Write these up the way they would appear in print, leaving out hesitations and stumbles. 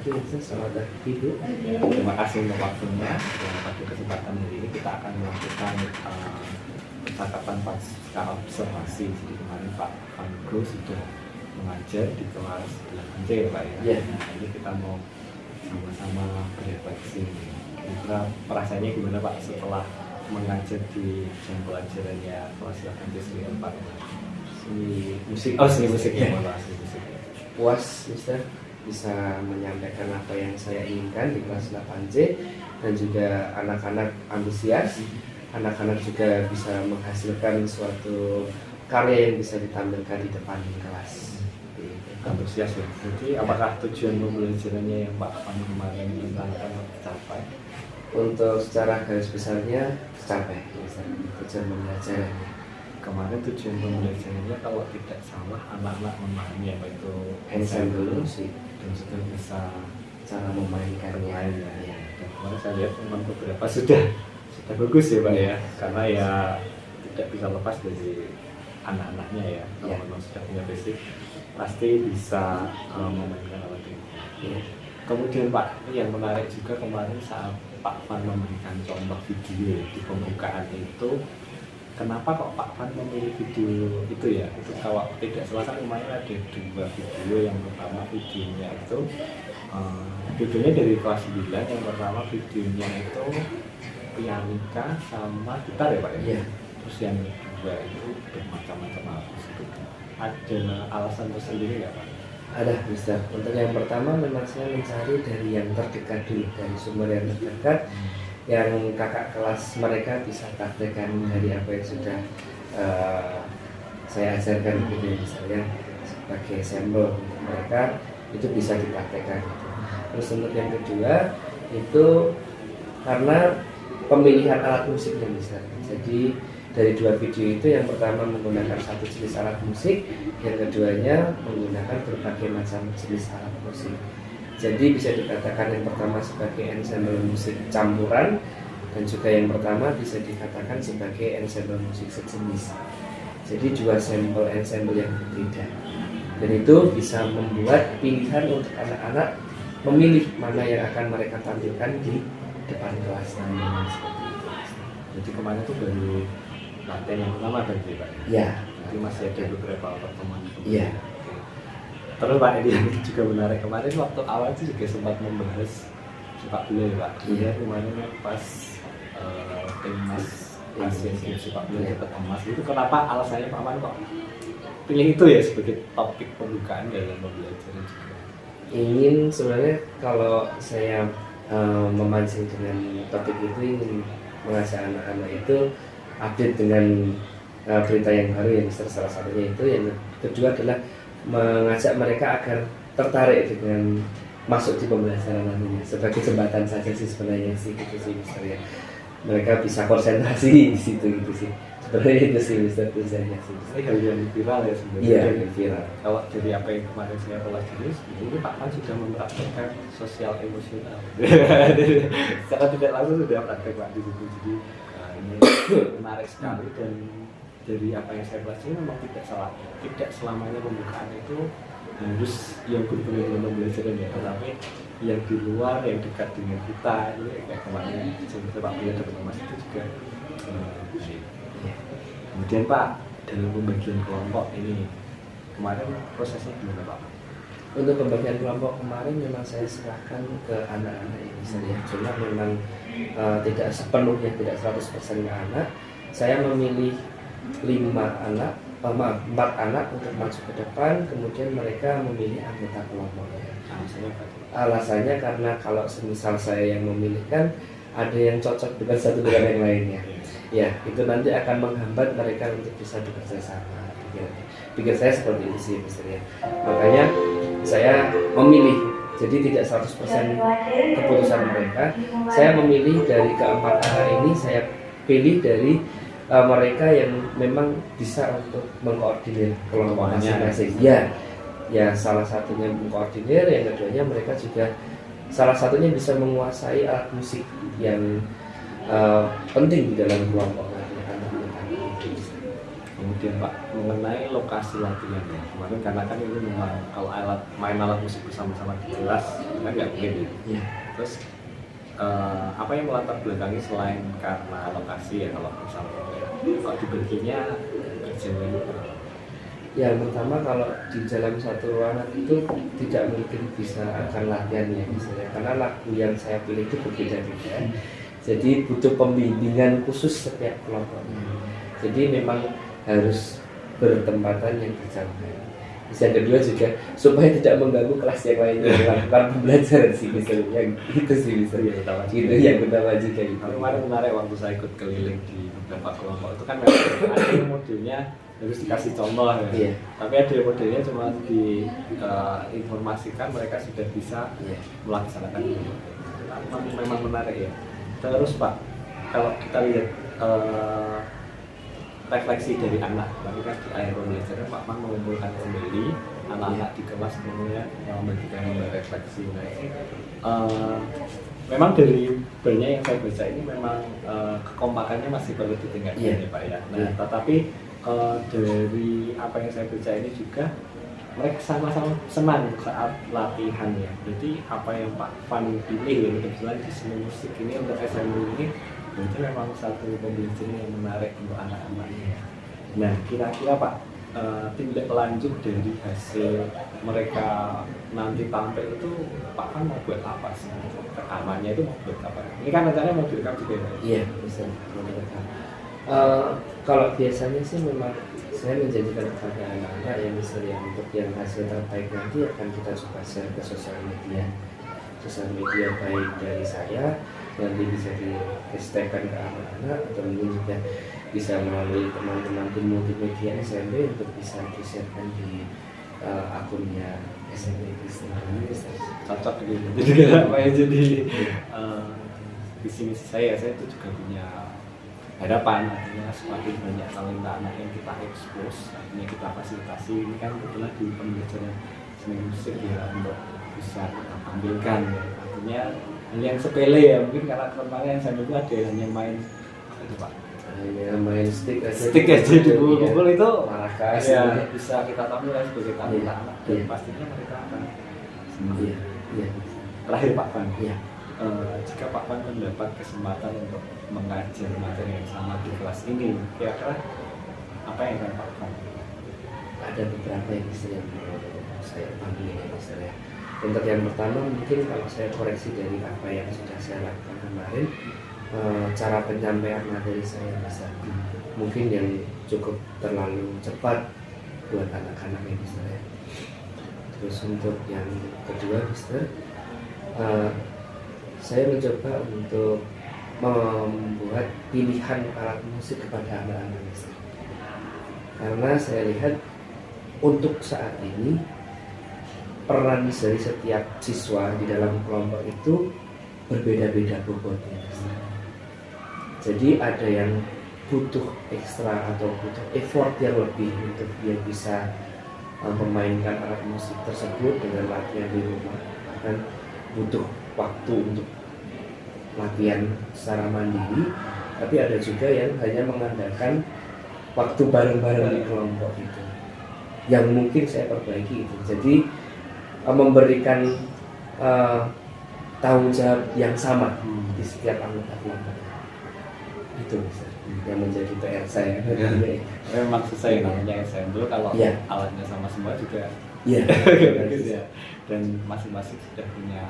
pagi, selamat pagi Bu. Terima kasih untuk waktunya. Pada kesempatan hari ini kita akan melakukan percakapan pasca observasi. Jadi kemarin Pak Fanggo sudah mengajar di kelas 8C ya Pak ya. Ya. Nah, ini kita mau sama-sama berefleksi. Kira perasaannya gimana Pak setelah mengajar di jam pelajarannya kelas 8C seni Pak? Seni musik. Oh, seni musik ya. Seni musik. Puas Mister bisa menyampaikan apa yang saya inginkan di kelas 8C, dan juga anak-anak antusias, anak-anak juga bisa menghasilkan suatu karya yang bisa ditampilkan di depan kelas. Antusias ya. Jadi apakah tujuan pembelajarannya yang Pak Pan kemarin tentang tercapai? Untuk secara garis besarnya tercapai Mister, tujuan pembelajarannya. Kemarin tujuan pembelajarannya kalau tidak salah anak-anak memahami apa itu Ensemble musik dan sudah bisa cara memainkannya. ya. Dan kemarin saya lihat memang beberapa sudah bagus ya Pak ya, karena ya tidak bisa lepas dari anak-anaknya ya. Kalau memang sudah punya basic pasti bisa memainkan alat ini. Ya. Kemudian Pak, yang menarik juga kemarin saat Pak Fan memberikan contoh video di pembukaan itu, kenapa kok Pak Fan memilih video itu ya? Itu kalau tidak salah kan kemarin ada 2 video. Yang pertama videonya itu videonya dari kelas 9. Yang pertama videonya itu pianika sama gitar ya Pak ya? Iya. Terus yang kedua itu bermacam-macam alat musik. Ada alasan tersendiri nggak Pak? Ada Mister. Untuk yang pertama memang saya mencari dari yang terdekat dulu, dari sumber yang terdekat, yang kakak kelas mereka bisa praktekkan dari apa yang sudah saya ajarkan gitu, misalnya sebagai sampel untuk mereka itu bisa dipraktekkan gitu. Terus untuk yang kedua itu karena pemilihan alat musiknya Mister. Jadi dari 2 video itu yang pertama menggunakan satu jenis alat musik, yang keduanya menggunakan berbagai macam jenis alat musik. Jadi bisa dikatakan yang pertama sebagai ensemble musik campuran, dan juga yang pertama bisa dikatakan sebagai ensemble musik sejenis. Jadi 2 sampel ensemble yang berbeda. Dan itu bisa membuat pilihan untuk anak-anak memilih mana yang akan mereka tampilkan di depan kelas. Jadi kemarin itu baru latihan yang pertama berarti Pak? Ya. Jadi masih ada beberapa pertemuan. Iya. Terus Pak, ini yang juga menarik kemarin waktu awal itu juga sempat membahas sepak bola ya Pak. Iya. Kemarin pas timnas Asian Games sepak bola dapat emas itu, kenapa alasannya Pak Man kok pilih itu ya sebagai topik pembukaan dalam pembelajaran juga? Ingin sebenarnya kalau saya memancing dengan topik itu ingin mengajak anak-anak itu update dengan berita yang baru ya Mister. Salah satunya itu, yang kedua adalah mengajak mereka agar tertarik dengan masuk di pembelajaran nantinya, sebagai jembatan saja sih sebenarnya sih gitu sih Mister ya. Mereka bisa konsentrasi di situ gitu sih. Sebenarnya itu sih Mister tujuannya sih. Ini hal yang viral ya sebenarnya. Iya, viral. Kalau dari apa yang kemarin saya pelajari, ini Pak Man sudah mempraktekkan sosial emosional. Secara tidak langsung sudah praktek Pak di situ. Jadi ini menarik sekali, dan dari apa yang saya pelajari memang tidak selamanya pembukaan itu harus yang berhubungan dengan pembelajaran ya, tetapi yang di luar, yang dekat dengan kita itu kayak kemarin Pak Bia dapat emas itu juga baik. Kemudian Pak, dalam pembagian kelompok ini kemarin prosesnya gimana Pak? Untuk pembagian kelompok kemarin memang saya serahkan ke anak-anak ini saya, cuma memang tidak sepenuhnya, tidak 100% ke anak. Saya memilih 4 anak untuk masuk ke depan, kemudian mereka memilih anggota kelompoknya. Alasannya karena kalau semisal saya yang memilihkan, ada yang cocok dengan satu dengan yang lainnya. Ya, itu nanti akan menghambat mereka untuk bisa bekerja sama. Pikir saya seperti itu sih Mister ya. Makanya saya memilih, jadi tidak 100% keputusan mereka. Saya memilih dari keempat anak ini, saya pilih dari mereka yang memang bisa untuk mengkoordinir kelompok masing-masing. Ya, salah satunya mengkoordinir, yang keduanya mereka juga salah satunya bisa menguasai alat musik yang penting di dalam kelompok. kemudian Pak mengenai lokasi latihan ya. Kemarin karena kan ini memang kalau main alat musik bersama-sama di kelas kan nggak mungkin ya. Iya. Terus apa yang melatar belakangi selain karena lokasi ya, kalau misalnya kok dibaginya kerjanya Yang pertama, kalau di dalam satu ruangan itu tidak mungkin bisa akan latihan ya misalnya, karena lagu yang saya pilih itu berbeda-beda. Jadi butuh pembimbingan khusus setiap kelompoknya. Jadi memang harus bertempatan yang berjauhan. Terus yang kedua juga supaya tidak mengganggu kelas yang lainnya melakukan pembelajaran sih misalnya, yang itu sih misalnya. Itu yang utama juga itu. Kemarin menarik waktu saya ikut keliling di beberapa kelompok itu kan memang ada yang modelnya harus dikasih contoh ya. Iya. Tapi ada yang modelnya cuma diinformasikan mereka sudah bisa melaksanakan itu. Memang menarik ya. Terus Pak, kalau kita lihat refleksi dari anak, tadi kan di akhir pembelajaran Pak Man mengumpulkan kembali anak-anak di kelas semuanya memberikan refleksi. Nah, memang dari banyak yang saya baca ini memang kekompakannya masih perlu ditingkatkan ya Pak ya. Nah, tetapi dari apa yang saya baca ini juga mereka sama-sama senang saat latihan ya. Jadi apa yang Pak Van pilih ya, kebetulan di seni musik ini untuk SMU ini itu memang satu pembelajaran yang menarik untuk anak-anaknya. Nah, kira-kira Pak, tindak lanjut dari hasil mereka nanti tampil itu Pak Van mau buat apa sih? Rekamannya itu mau buat apa? Ini kan rencananya mau direkam juga ya? Iya, bisa mau direkam. Kalau biasanya sih memang saya menjanjikan kepada anak-anak yang misalnya untuk yang hasil terbaik nanti akan kita coba share ke sosial media baik dari saya, nanti bisa di-hashtagkan ke anak-anak, atau mungkin juga bisa melalui teman-teman tim multimedia SMP untuk bisa di-sharekan di akunnya SMP Kristen. Cocok gitu. Jadi apa ya, jadi visi misi saya itu juga punya harapan, artinya semakin banyak talenta anak yang kita expose, artinya kita fasilitasi. Ini kan kebetulan di pembelajaran seni musik ya, untuk bisa kita tampilkan ya. Artinya yang sepele ya, mungkin karena kemarin saya dulu ada yang main apa itu Pak? Hanya main stick aja dipukul itu marakas ya, bisa kita tampilkan sebagai talenta anak, dan pastinya mereka akan senang. Iya. Terakhir Pak Van, jika Pak Van mendapat kesempatan untuk mengajar materi yang sama di kelas ini, kira-kira apa yang akan Pak Van? Ada beberapa yang bisa yang saya panggil ya misalnya. Untuk yang pertama mungkin kalau saya koreksi dari apa yang sudah saya lakukan kemarin, cara penyampaian materi saya bisa mungkin yang cukup terlalu cepat buat anak-anak yang misalnya. Terus untuk yang kedua Mister, saya mencoba untuk membuat pilihan alat musik kepada anak-anak Mister. Karena saya lihat untuk saat ini peran dari setiap siswa di dalam kelompok itu berbeda-beda bobotnya. Jadi ada yang butuh ekstra atau butuh effort yang lebih untuk dia bisa memainkan alat musik tersebut dengan latihan di rumah, bahkan butuh waktu untuk latihan secara mandiri. Tapi ada juga yang hanya mengandalkan waktu bareng-bareng di kelompok itu, yang mungkin saya perbaiki itu. Jadi memberikan tanggung jawab yang sama di setiap anggota kelompok. Itu bisa yang menjadi PR saya. Memang susah ya namanya ensemble, kalau alatnya sama semua juga bagus ya. Dan masing-masing sudah punya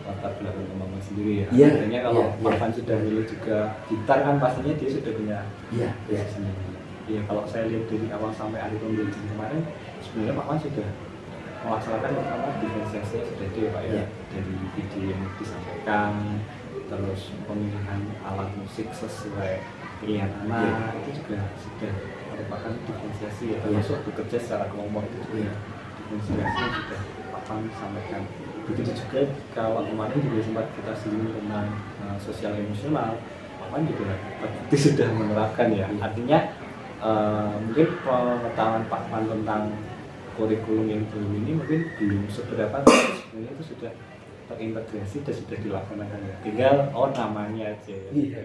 latar belakang kemampuan sendiri ya. Artinya kalau Pak Van sudah milih juga gitar kan pastinya dia sudah punya sendiri. Iya, kalau saya lihat dari awal sampai akhir pembelajaran kemarin, sebenarnya Pak Van sudah melaksanakan pertama diferensiasinya sudah dia Pak ya, dari ide yang disampaikan, terus pemilihan alat musik sesuai pilihan anak, itu juga sudah merupakan diferensiasi ya, termasuk bekerja secara kelompok itu juga diferensiasinya sudah Pak Van sampaikan. Begitu juga kalau kemarin juga sempat kita singgung tentang sosial emosional, Pak Van juga terbukti sudah menerapkan ya. Artinya mungkin pengetahuan Pak Van tentang kurikulum yang belum ini mungkin belum seberapa, sebenarnya itu sudah terintegrasi dan sudah dilaksanakan ya. Tinggal namanya aja ya.